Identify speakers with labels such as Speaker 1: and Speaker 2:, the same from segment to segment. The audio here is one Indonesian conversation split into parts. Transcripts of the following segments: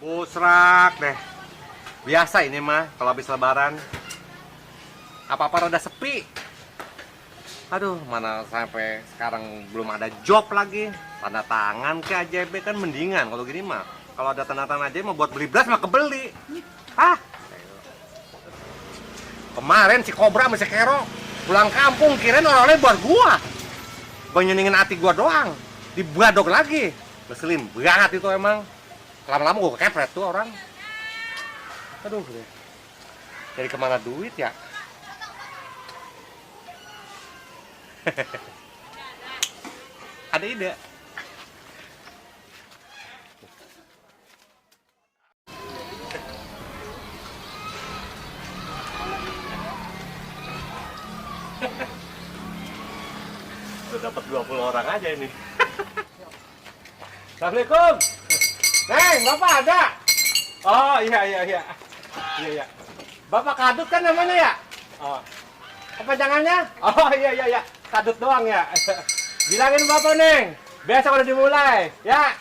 Speaker 1: Busrak deh. Biasa ini mah kalau habis lebaran. Apa-apa rada sepi. Aduh, mana sampai sekarang belum ada job lagi. Tanda tangan ke AJB kan mendingan kalau gini mah. Kalau ada tanda tangan AJB mah buat beli beras mah kebeli. Hah? Kemarin si Kobra sama si Kero pulang kampung kirain orang-orangnya buat gua. Nyenengin hati gua doang. Dibadok lagi. Ngeselin banget itu emang. Lama-lama gua kepret tuh orang. Aduh deh. Jadi kemana duit ya? Ada ide? Udah dapat 20 orang aja ini. Assalamualaikum. Neng, Bapak ada? Oh, iya. Iya. Bapak Kadut kan namanya ya? Oh. Apa jangannya? Oh, iya. Kadut doang ya. Bilangin Bapak, Neng. Besok udah dimulai. Ya.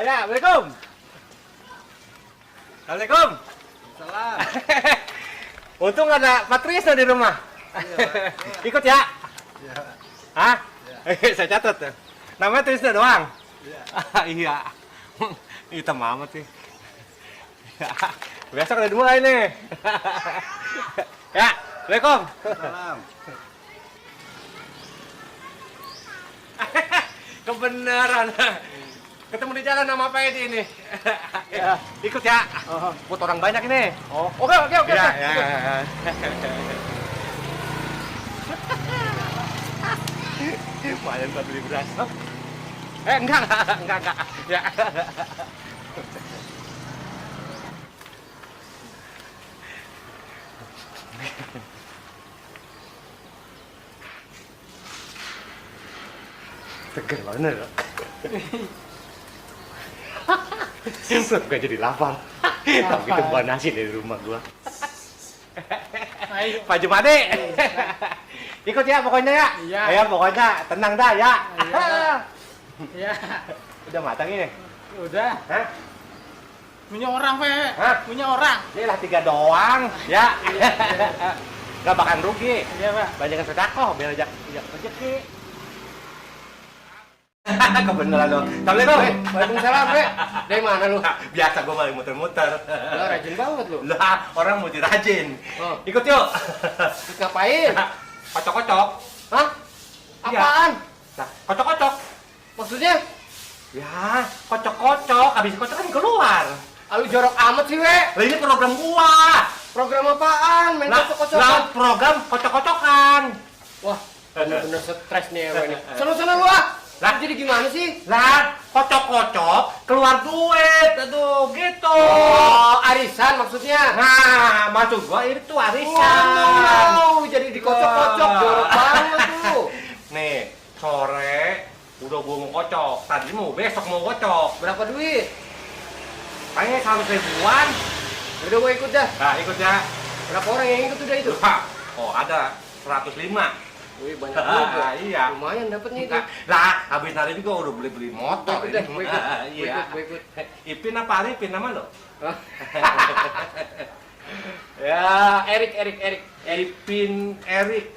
Speaker 1: Ya, Assalamualaikum. Assalamualaikum.
Speaker 2: Salam.
Speaker 1: Untung ada Patrisno di rumah.
Speaker 2: Iya,
Speaker 1: Ikut ya?
Speaker 2: Iya.
Speaker 1: Hah? Saya catat. Namanya Trisno doang?
Speaker 2: Iya.
Speaker 1: Iya. Hitam amat sih. Ya, besok udah dimulai nih. Ya, Assalamualaikum.
Speaker 2: Salam.
Speaker 1: Kebenaran. Ketemu di jalan sama Pak Edi ini.
Speaker 2: Ya.
Speaker 1: Ikut ya.
Speaker 2: Oh.
Speaker 1: Buat orang banyak ini.
Speaker 2: Oh.
Speaker 1: Oke.
Speaker 2: Ya.
Speaker 1: Lumayan buat beli beras. Enggak. Ya. Seger banget ya. Gak jadi lapar. Tapi itu buah nasi dari rumah gua.
Speaker 2: Ayo.
Speaker 1: Pak Jumade. Ikut ya pokoknya ya.
Speaker 2: Iya.
Speaker 1: Ayo pokoknya tenang dah ya.
Speaker 2: Iya. Iya.
Speaker 1: Udah matang ini.
Speaker 2: Udah.
Speaker 1: Hah?
Speaker 2: Punya orang, Pe.
Speaker 1: Hah?
Speaker 2: Punya orang.
Speaker 1: Ini lah 3 doang ya. Gak bakal rugi.
Speaker 2: Iya, Pak.
Speaker 1: Banyakan sedekah biar ajak rezeki. Kebenaran lo. Assalamualaikum.
Speaker 2: Waalaikumsalam, Pe. Dari mana lu?
Speaker 1: Biasa gua malah muter-muter.
Speaker 2: Lu rajin banget lu.
Speaker 1: Lah, orang mau dirajin.
Speaker 2: Oh.
Speaker 1: Ikut yuk.
Speaker 2: Terus ngapain?
Speaker 1: Kocok-kocok.
Speaker 2: Hah?
Speaker 1: Iya.
Speaker 2: Apaan?
Speaker 1: Nah, kocok-kocok.
Speaker 2: Maksudnya?
Speaker 1: Ya, kocok-kocok. Habis kocok kan keluar.
Speaker 2: Lu jorok amat sih, We.
Speaker 1: Lah ini program gua.
Speaker 2: Program apaan? Main
Speaker 1: Lah,
Speaker 2: kocok-kocokan.
Speaker 1: program kocok-kocokan.
Speaker 2: Wah, bener-bener stres nih ya, ini. Sana-sana lu ah.
Speaker 1: Lah.
Speaker 2: Jadi gimana sih?
Speaker 1: Lah, kocok-kocok keluar duit. Aduh, gitu.
Speaker 2: Oh, arisan maksudnya.
Speaker 1: Nah, maksud gua itu arisan.
Speaker 2: Wow, jadi dikocok-kocok, jorok banget tuh.
Speaker 1: Nih, sore udah gua mau kocok. Tadi mau besok mau kocok.
Speaker 2: Berapa duit?
Speaker 1: Kayaknya 100 ribuan.
Speaker 2: Udah gue ikut dah.
Speaker 1: Nah, ikut ya.
Speaker 2: Berapa orang yang ikut udah itu?
Speaker 1: Wah, oh ada 105.
Speaker 2: Wih, banyak juga.
Speaker 1: Iya.
Speaker 2: Lumayan dapetnya itu.
Speaker 1: Lah, habis hari juga udah beli motor.
Speaker 2: Gue ikut dah, gue ikut.
Speaker 1: Iya.
Speaker 2: Gue ikut.
Speaker 1: Ipin apa Arifin nama lo?
Speaker 2: Hah? Ya, Erik.
Speaker 1: Ipin Erik.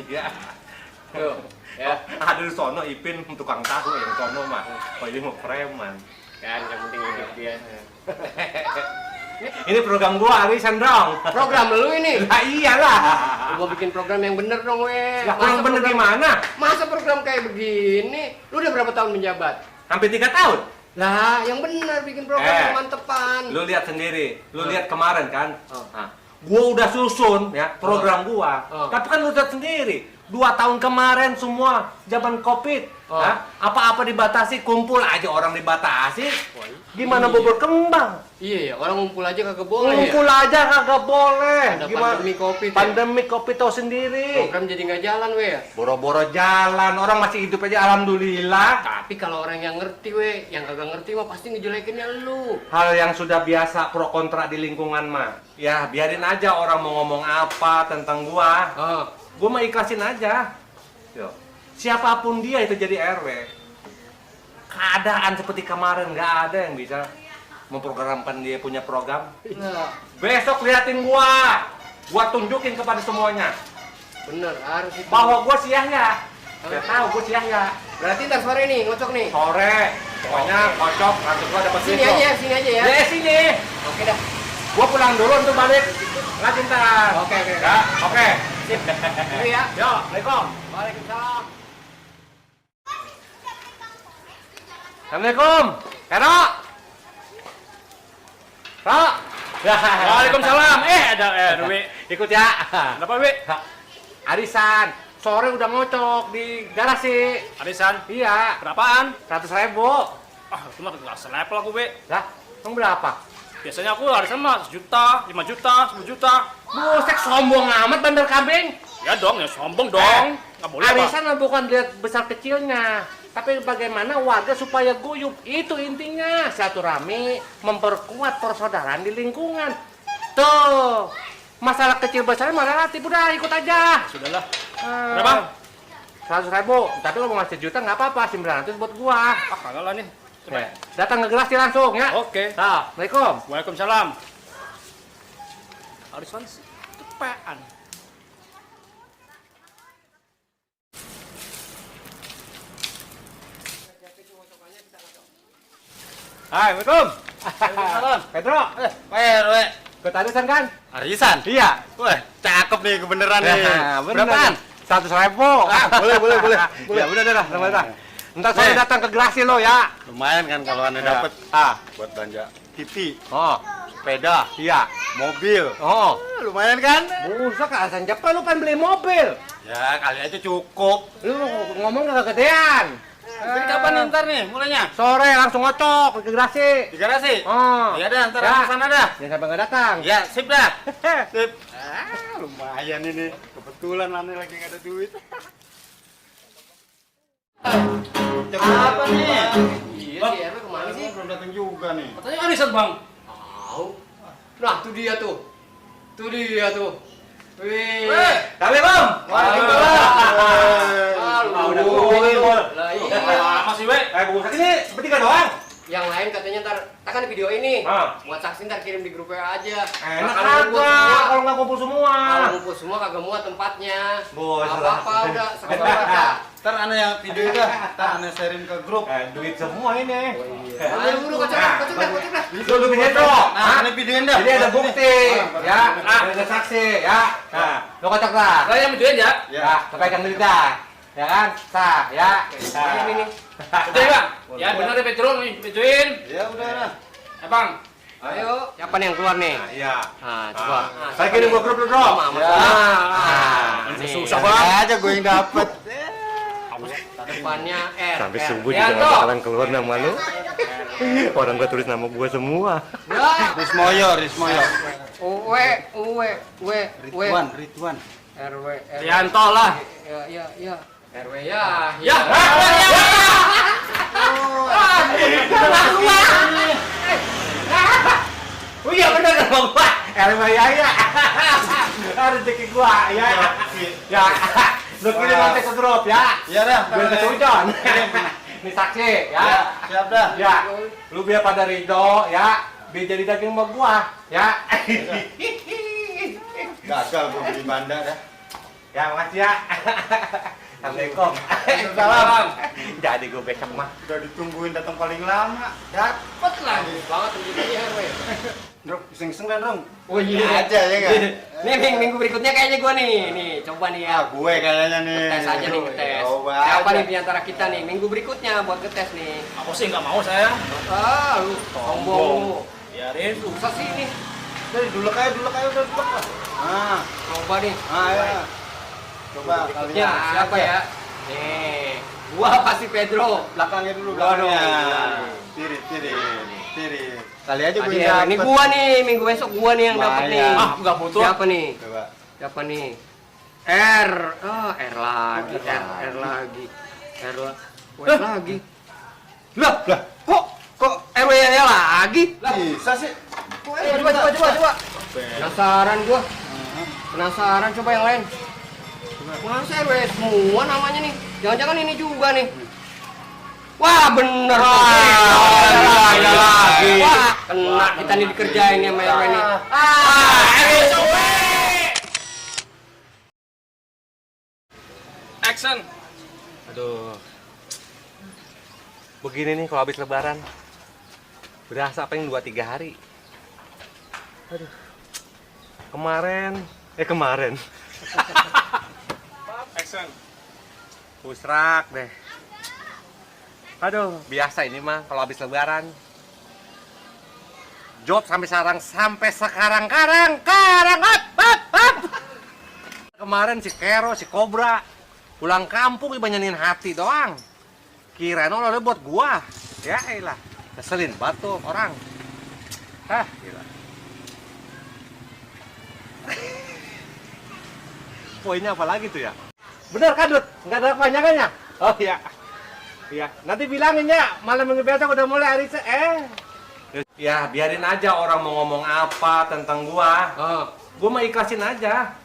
Speaker 1: Iya.
Speaker 2: Tuh, ya.
Speaker 1: Ada di sono Ipin tukang tahu yang sono mah. Oh ini mau preman.
Speaker 2: Kan yang penting hidup dia.
Speaker 1: Ini program gua arisan dong.
Speaker 2: Program lu ini.
Speaker 1: Lah iyalah.
Speaker 2: Gua bikin program yang bener dong, we.
Speaker 1: Lah kurang bener gimana?
Speaker 2: Masa program kayak begini? Lu udah berapa tahun menjabat?
Speaker 1: Hampir 3 tahun.
Speaker 2: Lah, yang bener bikin program yang mantepan.
Speaker 1: Lu lihat sendiri, lihat kemarin kan.
Speaker 2: Oh.
Speaker 1: Nah, gua udah susun ya program gua.
Speaker 2: Oh.
Speaker 1: Tapi kan lu lihat sendiri, 2 tahun kemarin semua zaman Covid.
Speaker 2: Oh.
Speaker 1: Nah, apa-apa dibatasi, kumpul aja orang dibatasi.
Speaker 2: Wah,
Speaker 1: Gimana
Speaker 2: iya.
Speaker 1: mau berkembang?
Speaker 2: Iya ya, orang ngumpul aja kagak boleh ya.
Speaker 1: Ngumpul aja kagak boleh.
Speaker 2: Ada pandemi Covid ya?
Speaker 1: Pandemi Covid tahu sendiri.
Speaker 2: Program jadi nggak jalan, we ya.
Speaker 1: Boro-boro jalan, orang masih hidup aja alhamdulillah.
Speaker 2: Tapi kalau orang yang ngerti, we, yang kagak ngerti mah pasti ngejelekinnya lu.
Speaker 1: Hal yang sudah biasa pro kontra di lingkungan mah. Ya, biarin aja orang mau ngomong apa tentang gua.
Speaker 2: Oh.
Speaker 1: Gua mah ikhlasin aja. Yo. Siapapun dia itu jadi RW. keadaan seperti kemarin nggak ada yang bisa memprogramkan dia punya program. Besok liatin gua tunjukin kepada semuanya
Speaker 2: Bener, harus itu.
Speaker 1: bahwa gua si Yahya. Saya tahu gua si Yahya.
Speaker 2: Berarti ntar sore nih ngocok nih.
Speaker 1: Sore, pokoknya kocok nanti gua dapat
Speaker 2: Sini aja ya.
Speaker 1: Ya sini.
Speaker 2: Oke dah.
Speaker 1: Gua pulang dulu untuk balik. Lagi ntar.
Speaker 2: Oke.
Speaker 1: Ya, oke.
Speaker 2: Sip. Dulu ya.
Speaker 1: Yo, Assalamualaikum.
Speaker 2: Waalaikumsalam.
Speaker 1: Assalamualaikum. Kero. Kero.
Speaker 3: Waalaikumsalam. Ada Wi.
Speaker 1: Ikut ya.
Speaker 3: Kenapa Wi?
Speaker 1: Arisan. Sore udah ngocok di garasi.
Speaker 3: Arisan.
Speaker 1: Iya.
Speaker 3: Berapaan?
Speaker 1: 100.000.
Speaker 3: Itu mah nggak selepel aku Wi.
Speaker 1: Lah, emang berapa?
Speaker 3: Biasanya aku arisan mah 1 juta, 5 juta, 10 juta.
Speaker 1: Buset, sombong amat bandar kambing.
Speaker 3: Ya dong, ya sombong dong. Nggak boleh apa?
Speaker 1: Arisan mah bukan lihat besar kecilnya, tapi bagaimana warga supaya guyup. Itu intinya, silaturahmi, memperkuat persaudaraan di lingkungan. Tuh, masalah kecil besar mah relatif, udah ikut aja.
Speaker 3: Sudahlah.
Speaker 1: Ah,
Speaker 3: Berapa?
Speaker 1: 100.000, tapi kalau mau ngasih juta nggak apa-apa, 900 buat gua.
Speaker 3: Ah, kagak lah nih. Coba.
Speaker 1: Datang ke gelas langsung ya.
Speaker 3: Oke.
Speaker 1: Nah, Assalamualaikum.
Speaker 3: Waalaikumsalam. Arisan tepean.
Speaker 1: Hai, Assalamualaikum.
Speaker 3: Waalaikumsalam.
Speaker 1: Pedro,
Speaker 3: RW.
Speaker 1: ikut arisan kan?
Speaker 3: Arisan?
Speaker 1: Iya.
Speaker 3: Wah, cakep nih kebeneran nih.
Speaker 1: Berapaan? 100.000.
Speaker 3: Boleh.
Speaker 1: Ya udah dah. Ntar sore datang ke Grasi lo ya.
Speaker 3: Lumayan kan kalau anda
Speaker 1: Ya.
Speaker 3: dapat buat belanja TV,
Speaker 1: Oh,
Speaker 3: sepeda,
Speaker 1: iya.
Speaker 3: mobil.
Speaker 1: Oh,
Speaker 3: Lumayan kan?
Speaker 1: buset alasan Jepang lu pengen beli mobil.
Speaker 3: Ya kali aja cukup.
Speaker 1: Lu ngomong gak kegedean.
Speaker 3: Jadi kapan nih ntar nih mulainya?
Speaker 1: Sore langsung ngocok ke Grasi.
Speaker 3: Di garasi?
Speaker 1: Oh.
Speaker 3: Iya dah, ntar
Speaker 1: Ya.
Speaker 3: aku sana dah.
Speaker 1: Jangan sampai nggak datang.
Speaker 3: Ya, sip dah. Sip. Lumayan ini. Kebetulan Lani lagi nggak ada duit. Apa nih?
Speaker 2: Iya si RW kemana sih?
Speaker 3: Belum datang juga nih.
Speaker 4: Katanya arisan bang.
Speaker 2: Tahu. Nah, tuh dia tuh. Wih.
Speaker 1: Assalamualaikum.
Speaker 3: Waalaikumsalam.
Speaker 1: Udah kumpul.
Speaker 2: Lah iya.
Speaker 4: Lama sih we.
Speaker 1: Buset ini bertiga doang.
Speaker 2: Yang lain katanya ntar kan video ini.
Speaker 1: Ah.
Speaker 2: Buat saksi ntar kirim di grup WA aja.
Speaker 1: Enak
Speaker 2: Kalau ngumpul
Speaker 1: aja
Speaker 2: semua-
Speaker 1: kalau nggak kumpul semua.
Speaker 2: Kalau ngumpul semua kagak muat tempatnya.
Speaker 1: Bos,
Speaker 2: Apa-apa udah sekali baca.
Speaker 3: Ntar aneh yang video dah. Ntar aneh sharing ke grup.
Speaker 1: Duit semua ini.
Speaker 2: Dulu kocok dah.
Speaker 1: Lu bikin dong.
Speaker 3: Nah, aneh videoin dah.
Speaker 1: Jadi ada bukti, ya,
Speaker 3: Ah.
Speaker 1: ada saksi, ya. Nah, lo kocok lah.
Speaker 4: Lah yang videoin ya.
Speaker 1: Ya, pegang duit dah. Ya kan? Sah, ya.
Speaker 2: Ini nih.
Speaker 4: Betul ya bang. Ya benar ya Pedro nih videoin.
Speaker 3: Ya udah lah.
Speaker 4: Ya bang.
Speaker 2: Ayo, siapa nih yang keluar nih?
Speaker 1: Iya.
Speaker 2: Nah, coba.
Speaker 1: Saya kirim gua grup lu, Bro.
Speaker 2: Nih,
Speaker 3: Susah banget aja gue yang dapet.
Speaker 2: depannya R.
Speaker 1: Sampai
Speaker 2: R.
Speaker 1: subuh
Speaker 4: Ya,
Speaker 1: juga nggak
Speaker 4: toh.
Speaker 1: bakalan keluar nama lu. Orang gua tulis nama gua semua.
Speaker 2: Ya.
Speaker 3: Rismoyo.
Speaker 2: W.
Speaker 3: Ridwan.
Speaker 2: RW.
Speaker 4: Rianto lah.
Speaker 2: Ya. RW ya.
Speaker 4: Ya.
Speaker 1: Oh iya benar nama gua. RW ya. Rezeki gua ya. Ya. Lu kirim nanti ke grup ya.
Speaker 3: Iya dah.
Speaker 1: Biar ke hujan. Ini saksi ya.
Speaker 3: Ya, siap dah.
Speaker 1: Ya. Lu biar pada ridho ya. Biar jadi daging sama gua ya.
Speaker 3: Gagal gue beli banda dah.
Speaker 1: Ya makasih ya. Assalamualaikum.
Speaker 3: Waalaikumsalam.
Speaker 1: Jadi gue besok mah.
Speaker 3: Udah ditungguin datang paling lama.
Speaker 2: Dapet lagi. Banget tunjukannya RW.
Speaker 3: Druk, iseng-iseng kan, Rung?
Speaker 2: Oh
Speaker 3: Aja ya kan?
Speaker 2: Nih minggu berikutnya kayaknya gua nih. Nih, coba nih ya.
Speaker 3: Gue kayaknya nih.
Speaker 2: Tes aja nih, ngetes.
Speaker 3: Coba
Speaker 2: Siapa
Speaker 3: aja.
Speaker 2: nih di antara kita nih minggu berikutnya buat ngetes nih.
Speaker 4: Aku sih nggak mau saya.
Speaker 2: Ah, lu sombong lu.
Speaker 4: Biarin.
Speaker 2: Susah sih ini.
Speaker 3: Dari dulu kayak udah dulek lah. Ah,
Speaker 2: Coba nih.
Speaker 3: ya. Coba kalian.
Speaker 2: Ya, siapa ya? Nih, gua pasti Pedro.
Speaker 3: Belakangnya dulu,
Speaker 2: Waduh.
Speaker 3: belakangnya. Tiri. Kali aja gue
Speaker 2: Ini,
Speaker 3: yang
Speaker 2: ini
Speaker 3: dapet.
Speaker 2: gua nih, minggu besok gua nih yang dapat nih.
Speaker 3: Lumayan.
Speaker 4: Ah, nggak butuh.
Speaker 2: Siapa nih?
Speaker 3: Coba.
Speaker 2: Siapa nih? R. R lagi. R lagi. lagi. Lah, kok RW ya lagi?
Speaker 3: Bisa sih.
Speaker 2: Coba. Penasaran gua. Penasaran coba yang lain. Masa RW semua namanya nih? Jangan-jangan ini juga nih. Wah, bener.
Speaker 1: ada lagi.
Speaker 2: Wah, kena kita nih dikerjain ya, Mel ini.
Speaker 4: Action.
Speaker 1: Aduh. Begini nih kalau habis lebaran. Berasa pengen 2-3 hari. Aduh. Kemarin.
Speaker 4: Action.
Speaker 1: Pusrak deh. Aduh, biasa ini mah kalau habis lebaran. Job sampai sekarang up. Kemarin si Kero, si Kobra pulang kampung iba nyanyiin hati doang. Kirain oleh buat gua. Ya elah, keselin batu orang. Hah, gila. Poinnya apa lagi tuh ya? Bener kan, Dut? Nggak ada kepanjangannya? Oh iya. Iya, nanti bilangin ya, malam minggu besok udah mulai hari Ya, biarin aja orang mau ngomong apa tentang gua. Gua mah ikhlasin aja.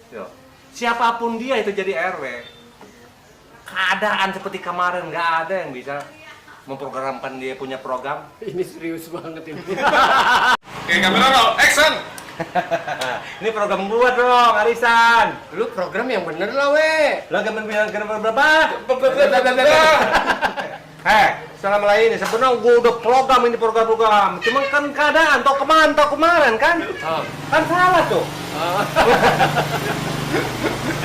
Speaker 1: Yo. Siapapun dia itu jadi RW. Keadaan seperti kemarin nggak ada yang bisa memprogramkan dia punya program.
Speaker 2: Ini serius banget ini.
Speaker 4: Oke, kamera roll. Action.
Speaker 1: Ini program gua dong, Arisan.
Speaker 2: Lu program yang bener lah, we.
Speaker 1: Lo gamen bilang berapa? Selama ini sebenarnya gua udah program ini program. Cuma kan keadaan tau kemarin kan? Kan salah tuh.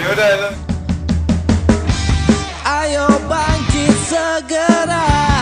Speaker 4: Ya udah.
Speaker 5: Ayo bangkit segera.